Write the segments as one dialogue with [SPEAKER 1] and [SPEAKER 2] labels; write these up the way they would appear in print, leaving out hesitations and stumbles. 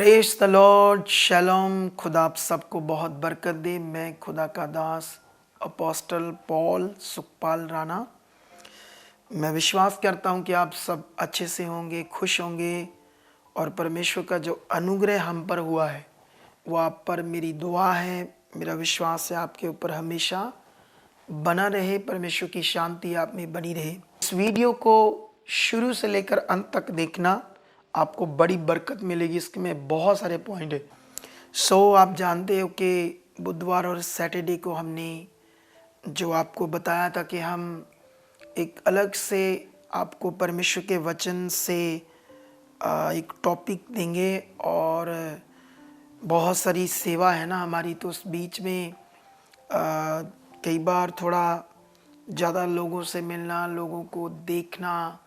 [SPEAKER 1] Praise the Lord, शलोम। खुदा आप सबको बहुत बरकत दे। मैं खुदा का दास अपोस्टल पॉल सुखपाल राणा। मैं विश्वास करता हूं कि आप सब अच्छे से होंगे, खुश होंगे और परमेश्वर का जो अनुग्रह हम पर हुआ है वो आप पर मेरी दुआ है, मेरा विश्वास है आपके ऊपर हमेशा बना रहे। परमेश्वर की शांति आप में बनी रहे। इस वीडियो को शुरू से लेकर अंत तक देखना, आपको बड़ी बरकत मिलेगी। इसमें बहुत सारे पॉइंट है। आप जानते हो कि बुधवार और सैटरडे को हमने जो आपको बताया था कि हम एक अलग से आपको परमेश्वर के वचन से एक टॉपिक देंगे और बहुत सारी सेवा है ना हमारी, तो उस बीच में कई बार थोड़ा ज़्यादा लोगों से मिलना, लोगों को देखना,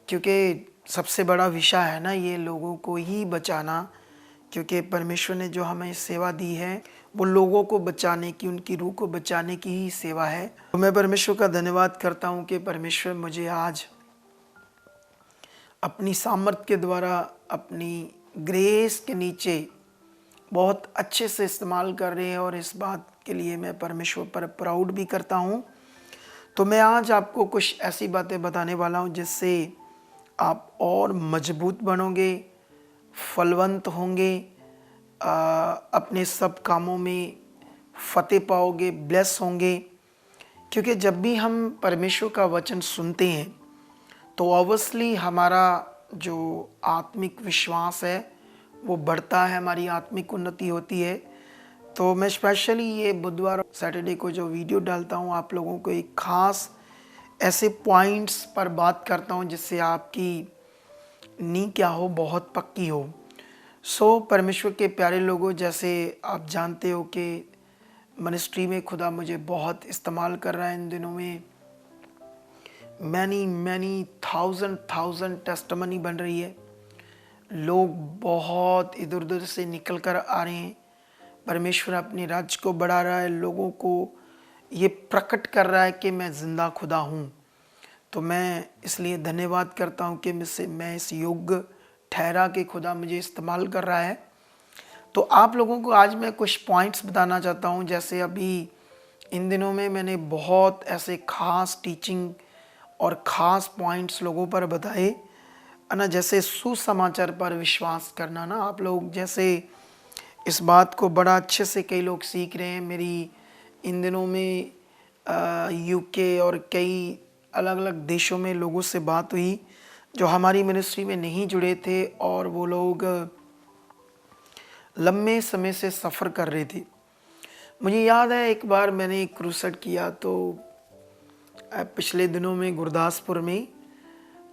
[SPEAKER 1] क्योंकि सबसे बड़ा विषय है ना ये लोगों को ही बचाना। क्योंकि परमेश्वर ने जो हमें सेवा दी है वो लोगों को बचाने की, उनकी रूह को बचाने की ही सेवा है। तो मैं परमेश्वर का धन्यवाद करता हूँ कि परमेश्वर मुझे आज अपनी सामर्थ के द्वारा, अपनी ग्रेस के नीचे बहुत अच्छे से इस्तेमाल कर रहे हैं और इस बात के लिए मैं परमेश्वर पर प्राउड भी करता हूँ। तो मैं आज आपको कुछ ऐसी बातें बताने वाला हूँ जिससे आप और मजबूत बनोगे, फलवंत होंगे, अपने सब कामों में फतेह पाओगे, ब्लेस होंगे। क्योंकि जब भी हम परमेश्वर का वचन सुनते हैं तो ऑब्वियसली हमारा जो आत्मिक विश्वास है वो बढ़ता है, हमारी आत्मिक उन्नति होती है। तो मैं स्पेशली ये बुधवार और सैटरडे को जो वीडियो डालता हूँ, आप लोगों को एक ख़ास ऐसे पॉइंट्स पर बात करता हूँ जिससे आपकी नींव क्या हो, बहुत पक्की हो। परमेश्वर के प्यारे लोगों, जैसे आप जानते हो कि मिनिस्ट्री में खुदा मुझे बहुत इस्तेमाल कर रहा है इन दिनों में। मैनी थाउजेंड टेस्टिमनी बन रही है। लोग बहुत इधर उधर से निकल कर आ रहे हैं। परमेश्वर अपने राज्य को बढ़ा रहा है, लोगों को ये प्रकट कर रहा है कि मैं जिंदा खुदा हूँ। तो मैं इसलिए धन्यवाद करता हूँ कि मैं इस योग्य ठहरा के खुदा मुझे इस्तेमाल कर रहा है। तो आप लोगों को आज मैं कुछ पॉइंट्स बताना चाहता हूँ। जैसे अभी इन दिनों में मैंने बहुत ऐसे खास टीचिंग और ख़ास पॉइंट्स लोगों पर बताए है ना। जैसे सुसमाचार पर विश्वास करना ना, आप लोग जैसे इस बात को बड़ा अच्छे से कई लोग सीख रहे हैं। मेरी इन दिनों में यूके और कई अलग अलग देशों में लोगों से बात हुई जो हमारी मिनिस्ट्री में नहीं जुड़े थे और वो लोग लंबे समय से सफ़र कर रहे थे। मुझे याद है एक बार मैंने एक क्रूसेड किया, तो पिछले दिनों में गुरदासपुर में।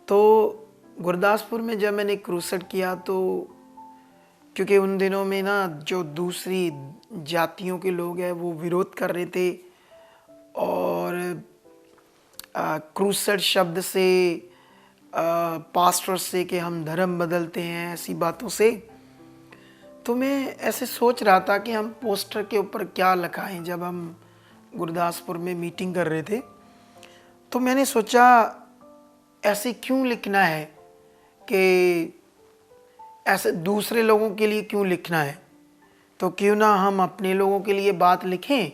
[SPEAKER 1] तो गुरदासपुर में जब मैंने क्रूसेड किया तो क्योंकि उन दिनों में ना जो दूसरी जातियों के लोग हैं वो विरोध कर रहे थे और क्रूसेड शब्द से, पास्टर से कि हम धर्म बदलते हैं, ऐसी बातों से। तो मैं ऐसे सोच रहा था कि हम पोस्टर के ऊपर क्या लिखाएं। जब हम गुरदासपुर में मीटिंग कर रहे थे तो मैंने सोचा ऐसे क्यों लिखना है कि ऐसे दूसरे लोगों के लिए क्यों लिखना है, तो क्यों ना हम अपने लोगों के लिए बात लिखें।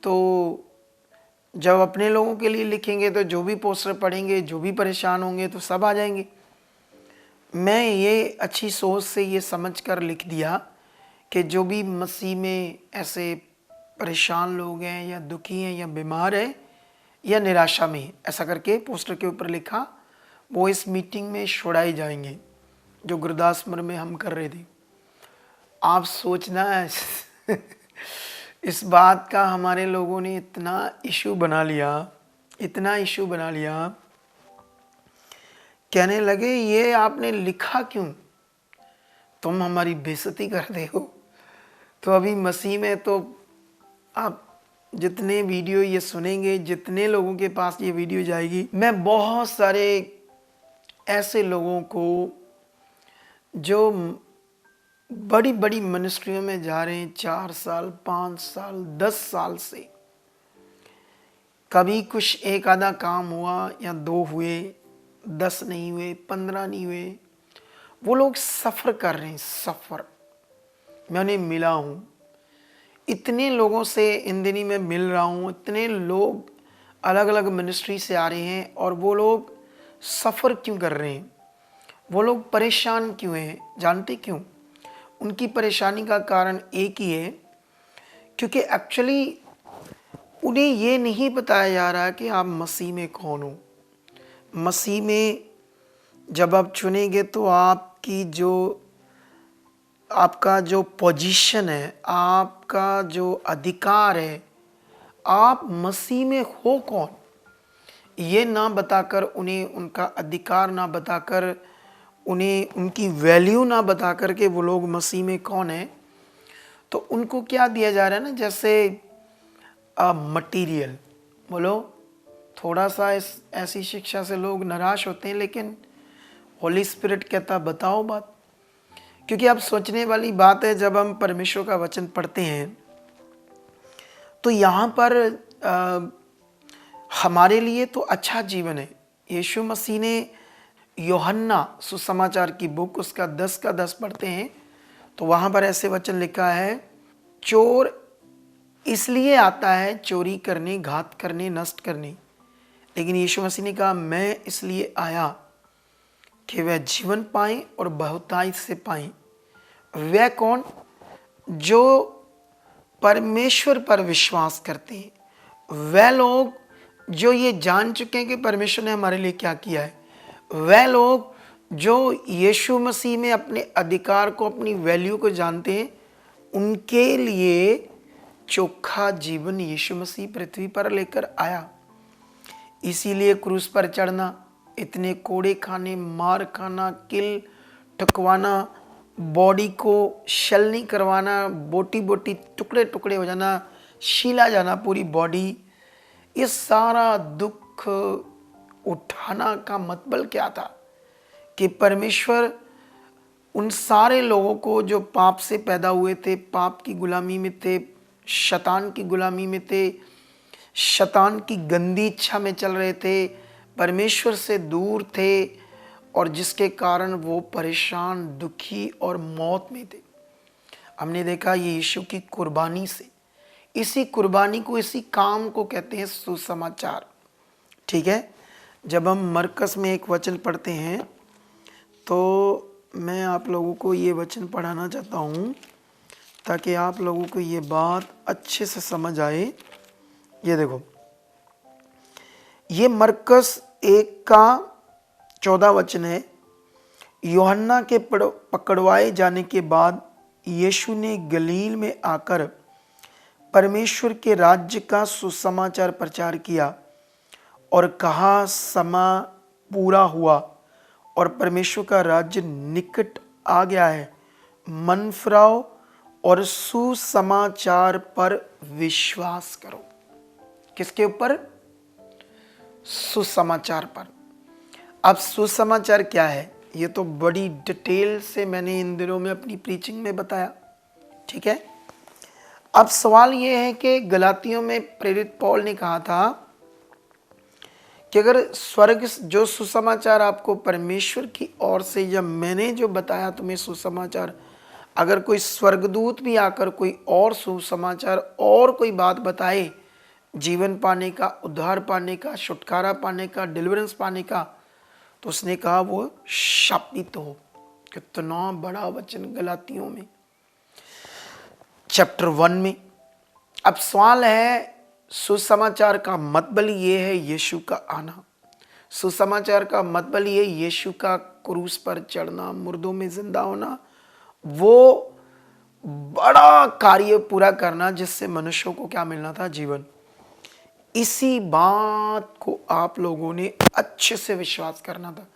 [SPEAKER 1] तो जब अपने लोगों के लिए लिखेंगे तो जो भी पोस्टर पढ़ेंगे, जो भी परेशान होंगे तो सब आ जाएंगे। मैं ये अच्छी सोच से ये समझ कर लिख दिया कि जो भी मसीह में ऐसे परेशान लोग हैं या दुखी हैं या बीमार हैं या निराशा में हैं, ऐसा करके पोस्टर के ऊपर लिखा, वो इस मीटिंग में छुड़ाए जाएंगे जो गुरदासपुर में हम कर रहे थे। आप सोचना इस बात का हमारे लोगों ने इतना इशू बना लिया, कहने लगे ये आपने लिखा क्यों, तुम हमारी बेइज्जती करते हो। तो अभी मसीह में तो आप जितने वीडियो ये सुनेंगे, जितने लोगों के पास ये वीडियो जाएगी, मैं बहुत सारे ऐसे लोगों को जो बड़ी बड़ी मिनिस्ट्रियों में जा रहे हैं 4 साल, 5 साल, 10 साल से, कभी कुछ एक आधा काम हुआ या 2 हुए, 10 नहीं हुए, 15 नहीं हुए, वो लोग सफ़र कर रहे हैं, सफ़र। मैं उन्हें मिला हूँ, इतने लोगों से इन दिनी में मिल रहा हूँ, इतने लोग अलग अलग मिनिस्ट्री से आ रहे हैं, और वो लोग सफ़र क्यों कर रहे हैं, वो लोग परेशान क्यों हैं? जानते क्यों? उनकी परेशानी का कारण एक ही है, क्योंकि एक्चुअली उन्हें ये नहीं बताया जा रहा कि आप मसीह में कौन हो। मसीह में जब आप चुनेंगे तो आपका जो पोजीशन है, आपका जो अधिकार है, आप मसीह में हो कौन, ये ना बताकर, उन्हें उनका अधिकार ना बताकर, उन्हें उनकी वैल्यू ना बताकर के वो लोग मसीह में कौन है, तो उनको क्या दिया जा रहा है ना, जैसे मटीरियल। बोलो, थोड़ा सा ऐसी शिक्षा से लोग निराश होते हैं, लेकिन होली स्पिरिट कहता बताओ बात। क्योंकि अब सोचने वाली बात है, जब हम परमेश्वर का वचन पढ़ते हैं तो यहाँ पर हमारे लिए तो अच्छा जीवन है। यीशु मसीह ने यूहन्ना सुसमाचार की बुक उसका 10 का 10 पढ़ते हैं तो वहाँ पर ऐसे वचन लिखा है, चोर इसलिए आता है चोरी करने, घात करने, नष्ट करने, लेकिन यीशु मसीह ने कहा मैं इसलिए आया कि वह जीवन पाए और बहुतायत से पाए। वह कौन? जो परमेश्वर पर विश्वास करते हैं, वह लोग जो ये जान चुके हैं कि परमेश्वर ने हमारे लिए क्या किया है, वह लोग जो यीशु मसीह में अपने अधिकार को, अपनी वैल्यू को जानते हैं, उनके लिए चोखा जीवन यीशु मसीह पृथ्वी पर लेकर आया। इसीलिए क्रूस पर चढ़ना, इतने कोड़े खाने, मार खाना, किल ठुकवाना, बॉडी को छलनी करवाना, बोटी बोटी टुकड़े टुकड़े हो जाना, शीला जाना पूरी बॉडी, ये सारा दुख उठाना का मतलब क्या था कि परमेश्वर उन सारे लोगों को जो पाप से पैदा हुए थे, पाप की गुलामी में थे, शैतान की गुलामी में थे, शैतान की गंदी इच्छा में चल रहे थे, परमेश्वर से दूर थे, और जिसके कारण वो परेशान, दुखी और मौत में थे। हमने देखा ये यीशु की कुर्बानी से, इसी कुर्बानी को, इसी काम को कहते हैं सुसमाचार। ठीक है, जब हम मरकस में एक वचन पढ़ते हैं तो मैं आप लोगों को ये वचन पढ़ाना चाहता हूँ ताकि आप लोगों को ये बात अच्छे से समझ आए। ये देखो, ये मरकस 1 का 14 वचन है। यूहन्ना के पकड़वाए जाने के बाद यीशु ने गलील में आकर परमेश्वर के राज्य का सुसमाचार प्रचार किया और कहा, समय पूरा हुआ और परमेश्वर का राज्य निकट आ गया है। मन फिराओ और सुसमाचार पर विश्वास करो। किसके ऊपर? सुसमाचार पर। अब सुसमाचार क्या है, ये तो बड़ी डिटेल से मैंने इन दिनों में अपनी प्रीचिंग में बताया। ठीक है, अब सवाल ये है कि गलातियों में प्रेरित पौल ने कहा था कि अगर स्वर्ग जो सुसमाचार आपको परमेश्वर की ओर से, या मैंने जो बताया तुम्हें सुसमाचार, अगर कोई स्वर्गदूत भी आकर कोई और सुसमाचार और कोई बात बताए, जीवन पाने का, उद्धार पाने का, छुटकारा पाने का, डिलीवरेंस पाने का, तो उसने कहा वो शापित हो। कितना बड़ा वचन गलातियों में चैप्टर 1 में। अब सवाल है, सुसमाचार का मतलब ये है यीशु का आना। सुसमाचार का मतलब ये यीशु का क्रूस पर चढ़ना, मुर्दों में जिंदा होना, वो बड़ा कार्य पूरा करना जिससे मनुष्यों को क्या मिलना था? जीवन। इसी बात को आप लोगों ने अच्छे से विश्वास करना था।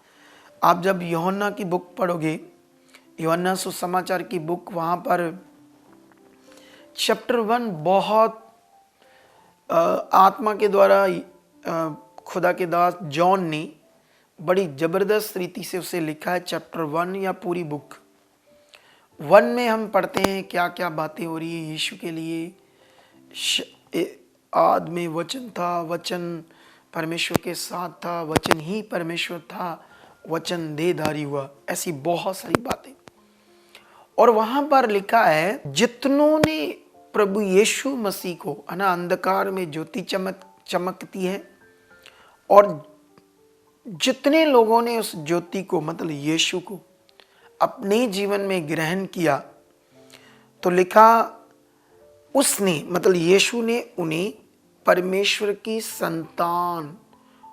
[SPEAKER 1] आप जब यूहन्ना की बुक पढ़ोगे, यूहन्ना सुसमाचार की बुक, वहाँ पर चैप्टर 1 बहुत आत्मा के द्वारा खुदा के दास जॉन ने बड़ी ज़बरदस्त रीति से उसे लिखा है। चैप्टर 1 या पूरी बुक 1 में हम पढ़ते हैं क्या क्या बातें हो रही है यीशु के लिए। आदि में वचन था, वचन परमेश्वर के साथ था, वचन ही परमेश्वर था, वचन देहधारी हुआ, ऐसी बहुत सारी बातें। और वहां पर लिखा है जितनों ने प्रभु यीशु मसीह को, है ना, अंधकार में ज्योति चमकती है, और जितने लोगों ने उस ज्योति को मतलब यीशु को अपने जीवन में ग्रहण किया, तो लिखा उसने मतलब यीशु ने उन्हें परमेश्वर की संतान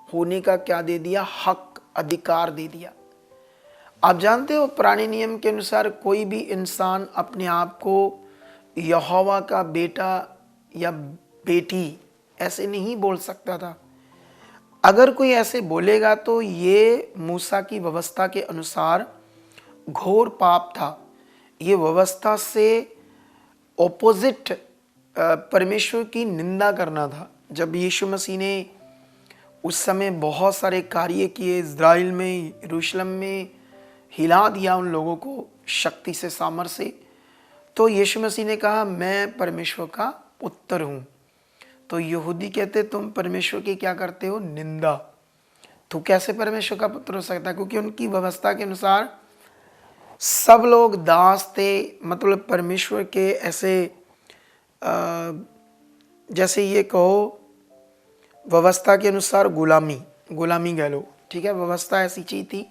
[SPEAKER 1] होने का क्या दे दिया? हक, अधिकार दे दिया। आप जानते हो पुराने नियम के अनुसार कोई भी इंसान अपने आप को यहोवा का बेटा या बेटी ऐसे नहीं बोल सकता था। अगर कोई ऐसे बोलेगा तो ये मूसा की व्यवस्था के अनुसार घोर पाप था। ये व्यवस्था से ऑपोजिट परमेश्वर की निंदा करना था। जब यीशु मसीह ने उस समय बहुत सारे कार्य किए, इज़राइल में, यरूशलेम में हिला दिया उन लोगों को शक्ति से, सामर्थ्य से, तो यीशु मसीह ने कहा मैं परमेश्वर का पुत्र हूँ। तो यहूदी कहते तुम परमेश्वर की क्या करते हो? निंदा। तो कैसे परमेश्वर का पुत्र हो सकता है? क्योंकि उनकी व्यवस्था के अनुसार सब लोग दास थे, मतलब परमेश्वर के ऐसे जैसे ये कहो व्यवस्था के अनुसार गुलामी कह लो, ठीक है, व्यवस्था ऐसी चीज थी।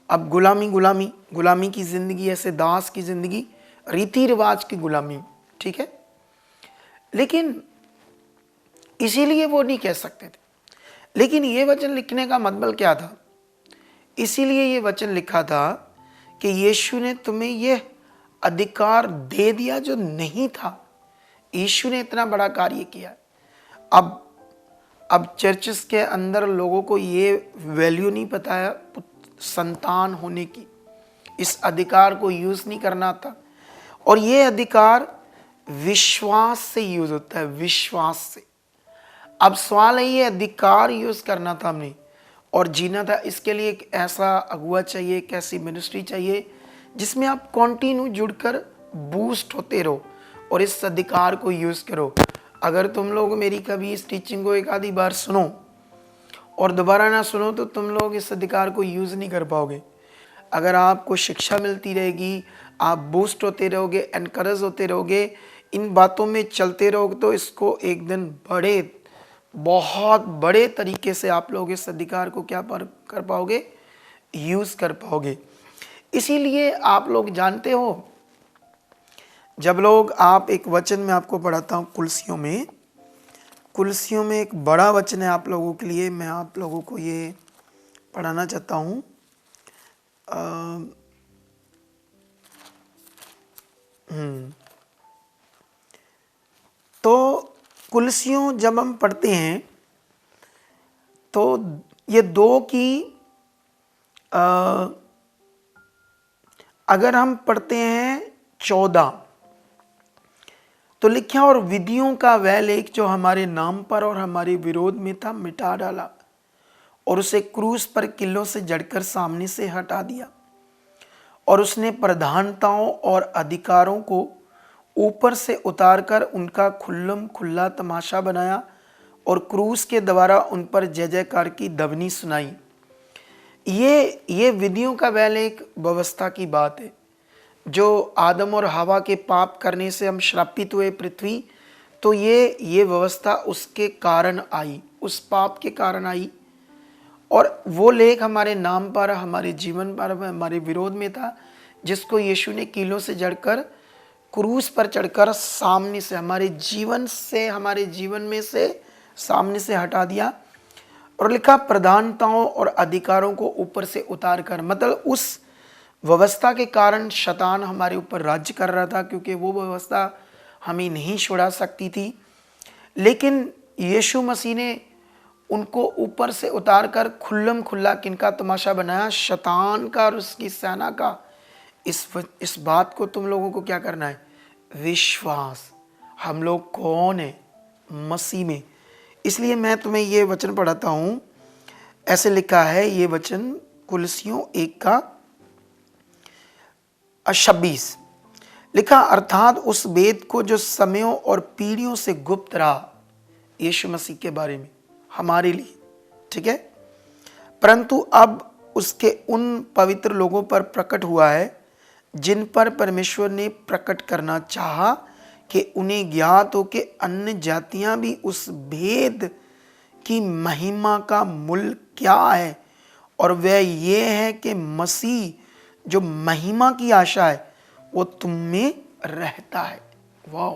[SPEAKER 1] अब गुलामी की जिंदगी, ऐसे दास की जिंदगी, रीति रिवाज की गुलामी, ठीक है। लेकिन इसीलिए वो नहीं कह सकते थे। लेकिन ये वचन लिखने का मतलब क्या था? इसीलिए ये वचन लिखा था कि यीशु ने तुम्हें यह अधिकार दे दिया जो नहीं था। यीशु ने इतना बड़ा कार्य किया। अब चर्चेस के अंदर लोगों को ये वैल्यू नहीं पता है संतान होने की, इस अधिकार को यूज नहीं करना था। और ये अधिकार विश्वास से यूज होता है, विश्वास से। अब सवाल है ये अधिकार यूज करना था हमने और जीना था। इसके लिए एक ऐसा अगुआ चाहिए, एक ऐसी मिनिस्ट्री चाहिए जिसमें आप कंटिन्यू जुड़कर बूस्ट होते रहो और इस अधिकार को यूज करो। अगर तुम लोग मेरी कभी इस टीचिंग को एक आधी बार सुनो और दोबारा ना सुनो तो तुम लोग इस अधिकार को यूज नहीं कर पाओगे। अगर आपको शिक्षा मिलती रहेगी, आप बूस्ट होते रहोगे, एनकरेज होते रहोगे, इन बातों में चलते रहोगे, तो इसको एक दिन बहुत बड़े तरीके से आप लोग इस अधिकार को क्या कर पाओगे? यूज कर पाओगे। इसीलिए आप लोग जानते हो, जब लोग आप एक वचन में आपको पढ़ाता हूँ कुलसियों में एक बड़ा वचन है आप लोगों के लिए, मैं आप लोगों को ये पढ़ाना चाहता हूँ। तो कुलसियों जब हम पढ़ते हैं तो ये 2 की अगर हम पढ़ते हैं 14 तो लिखा और विधियों का वह लेख जो हमारे नाम पर और हमारे विरोध में था मिटा डाला और उसे क्रूस पर किलों से जड़कर सामने से हटा दिया। और उसने प्रधानताओं और अधिकारों को ऊपर से उतारकर उनका खुल्लम खुल्ला तमाशा बनाया और क्रूस के द्वारा उन पर जय जयकार की ध्वनि सुनाई। ये विधियों का वह लेख व्यवस्था की बात है। जो आदम और हवा के पाप करने से हम श्रापित हुए पृथ्वी, तो ये व्यवस्था उसके कारण आई, उस पाप के कारण आई। और वो लेख हमारे नाम पर, हमारे जीवन पर, हमारे विरोध में था, जिसको यीशु ने कीलों से जड़कर क्रूस पर चढ़कर सामने से हमारे जीवन में से सामने से हटा दिया। और लिखा प्रधानताओं और अधिकारों को ऊपर से उतार कर, मतलब उस व्यवस्था के कारण शैतान हमारे ऊपर राज्य कर रहा था, क्योंकि वो व्यवस्था हमें नहीं छुड़ा सकती थी। लेकिन यीशु मसीह ने उनको ऊपर से उतार कर खुल्लम खुल्ला किनका तमाशा बनाया? शैतान का और उसकी सेना का। इस बात को तुम लोगों को क्या करना है? विश्वास। हम लोग कौन है? मसीह में। इसलिए मैं तुम्हें ये वचन पढ़ाता हूँ। ऐसे लिखा है ये वचन कुलसियों 1:26 लिखा, अर्थात उस वेद को जो समयों और पीढ़ियों से गुप्त रहा, यीशु मसीह के बारे में हमारे लिए, ठीक है, परंतु अब उसके उन पवित्र लोगों पर प्रकट हुआ है जिन पर परमेश्वर ने प्रकट करना चाहा कि उन्हें ज्ञात हो कि अन्य जातियां भी उस भेद की महिमा का मूल क्या है, और वह ये है कि मसीह जो महिमा की आशा है वो तुम में रहता है। वाह!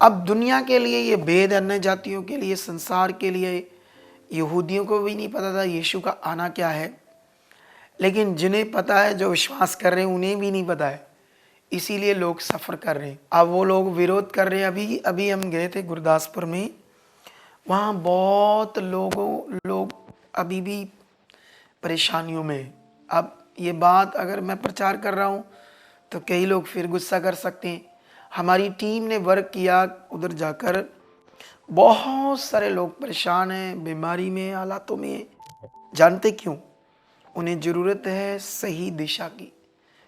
[SPEAKER 1] अब दुनिया के लिए ये भेद, अन्य जातियों के लिए, संसार के लिए, यहूदियों को भी नहीं पता था यीशु का आना क्या है, लेकिन जिन्हें पता है, जो विश्वास कर रहे हैं, उन्हें भी नहीं पता है। इसीलिए लोग सफ़र कर रहे हैं। अब वो लोग विरोध कर रहे हैं। अभी हम गए थे गुरदासपुर में, वहाँ बहुत लोग अभी भी परेशानियों में हैं। अब ये बात अगर मैं प्रचार कर रहा हूँ तो कई लोग फिर गुस्सा कर सकते हैं। हमारी टीम ने वर्क किया, उधर जाकर बहुत सारे लोग परेशान हैं, बीमारी में, हालातों में। जानते क्यों? उन्हें ज़रूरत है सही दिशा की,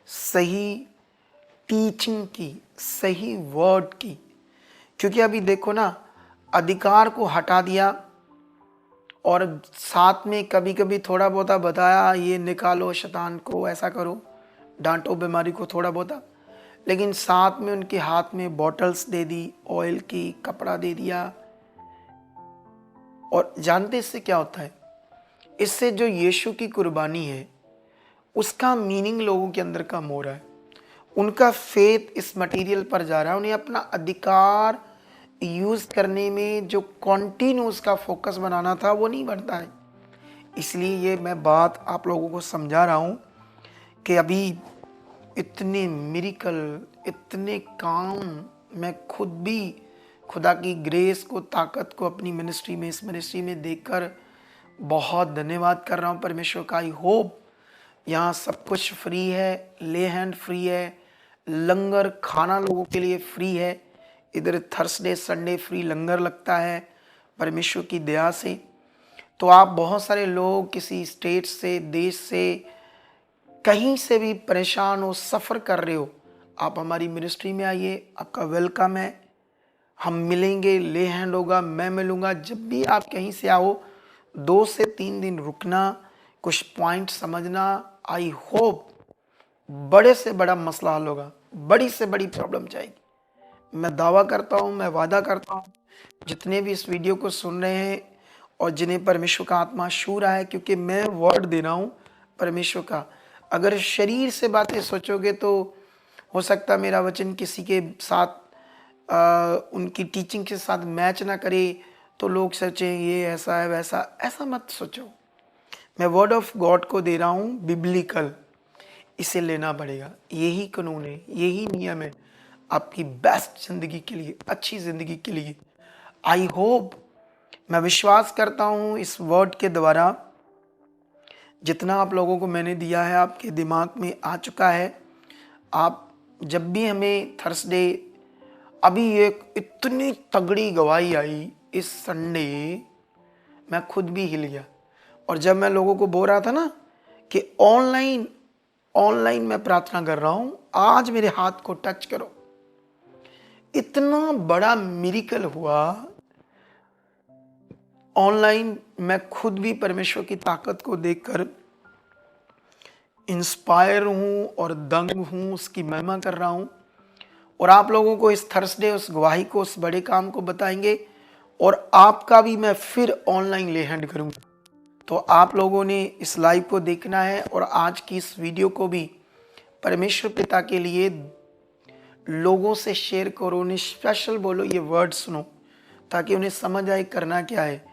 [SPEAKER 1] सही टीचिंग की, सही वर्ड की। क्योंकि अभी देखो ना, अधिकार को हटा दिया और साथ में कभी कभी थोड़ा बहुत बताया, ये निकालो शैतान को, ऐसा करो, डांटो बीमारी को थोड़ा बहुत, लेकिन साथ में उनके हाथ में बॉटल्स दे दी, ऑयल की, कपड़ा दे दिया। और जानते इससे क्या होता है? इससे जो यीशु की कुर्बानी है उसका मीनिंग लोगों के अंदर कम हो रहा है। उनका फेथ इस मटेरियल पर जा रहा है। उन्हें अपना अधिकार यूज करने में जो कॉन्टिन्यूस का फोकस बनाना था वो नहीं बनता है। इसलिए ये मैं बात आप लोगों को समझा रहा हूँ कि अभी इतने मिरेकल, इतने काम मैं खुद भी खुदा की ग्रेस को, ताकत को अपनी मिनिस्ट्री में, इस मिनिस्ट्री में देखकर बहुत धन्यवाद कर रहा हूँ परमेश्वर का। आई होप यहाँ सब कुछ फ्री है, ले हैंड फ्री है, लंगर खाना लोगों के लिए फ्री है। इधर थर्सडे संडे फ्री लंगर लगता है परमेश्वर की दया से। तो आप बहुत सारे लोग किसी स्टेट से, देश से, कहीं से भी परेशान हो, सफ़र कर रहे हो, आप हमारी मिनिस्ट्री में आइए, आपका वेलकम है। हम मिलेंगे, ले हैंड होगा, मैं मिलूँगा। जब भी आप कहीं से आओ 2 से 3 दिन रुकना, कुछ पॉइंट समझना। आई होप बड़े से बड़ा मसला हल होगा, बड़ी से बड़ी प्रॉब्लम जाएगी। मैं दावा करता हूँ, मैं वादा करता हूँ, जितने भी इस वीडियो को सुन रहे हैं और जिन्हें परमेश्वर का आत्मा छू रहा है, क्योंकि मैं वर्ड दे रहा हूँ परमेश्वर का। अगर शरीर से बातें सोचोगे तो हो सकता है मेरा वचन किसी के साथ उनकी टीचिंग के साथ मैच ना करे, तो लोग सोचें ये ऐसा है वैसा। ऐसा मत सोचो। मैं वर्ड ऑफ गॉड को दे रहा हूँ, बिब्लिकल। इसे लेना पड़ेगा। यही कानून है, यही नियम है आपकी बेस्ट ज़िंदगी के लिए, अच्छी ज़िंदगी के लिए। आई होप, मैं विश्वास करता हूँ इस वर्ड के द्वारा जितना आप लोगों को मैंने दिया है आपके दिमाग में आ चुका है। आप जब भी हमें थर्सडे, अभी एक इतनी तगड़ी गवाही आई इस संडे, मैं खुद भी हिल गया। और जब मैं लोगों को बोल रहा था ना कि ऑनलाइन मैं प्रार्थना कर रहा हूं, आज मेरे हाथ को टच करो, इतना बड़ा मिरेकल हुआ ऑनलाइन। मैं खुद भी परमेश्वर की ताकत को देखकर इंस्पायर हूं और दंग हूं, उसकी महिमा कर रहा हूं। और आप लोगों को इस थर्सडे उस गवाही को, उस बड़े काम को बताएंगे। और आपका भी मैं फिर ऑनलाइन ले हैंड करूंगा। तो आप लोगों ने इस लाइव को देखना है और आज की इस वीडियो को भी परमेश्वर पिता के लिए लोगों से शेयर करो। उन्हें स्पेशल बोलो, ये वर्ड सुनो, ताकि उन्हें समझ आए करना क्या है।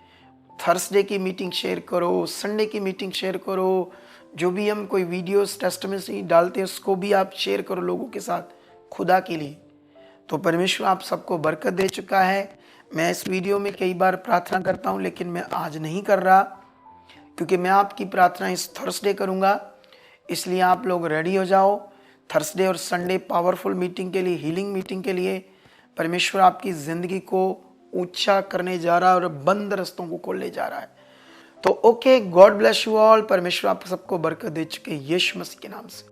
[SPEAKER 1] थर्सडे की मीटिंग शेयर करो, संडे की मीटिंग शेयर करो, जो भी हम कोई वीडियोस टेस्टिमनी डालते हैं उसको भी आप शेयर करो लोगों के साथ, खुदा के लिए। तो परमेश्वर आप सबको बरकत दे चुका है। मैं इस वीडियो में कई बार प्रार्थना करता हूं, लेकिन मैं आज नहीं कर रहा, क्योंकि मैं आपकी प्रार्थना इस थर्सडे करूंगा। इसलिए आप लोग रेडी हो जाओ थर्सडे और संडे पावरफुल मीटिंग के लिए, हीलिंग मीटिंग के लिए। परमेश्वर आपकी ज़िंदगी को ऊंचा करने जा रहा है और बंद रास्तों को खोलने जा रहा है। तो okay, God bless you all. परमेश्वर आप सबको बरकत दे चुके यीशु मसीह के नाम से।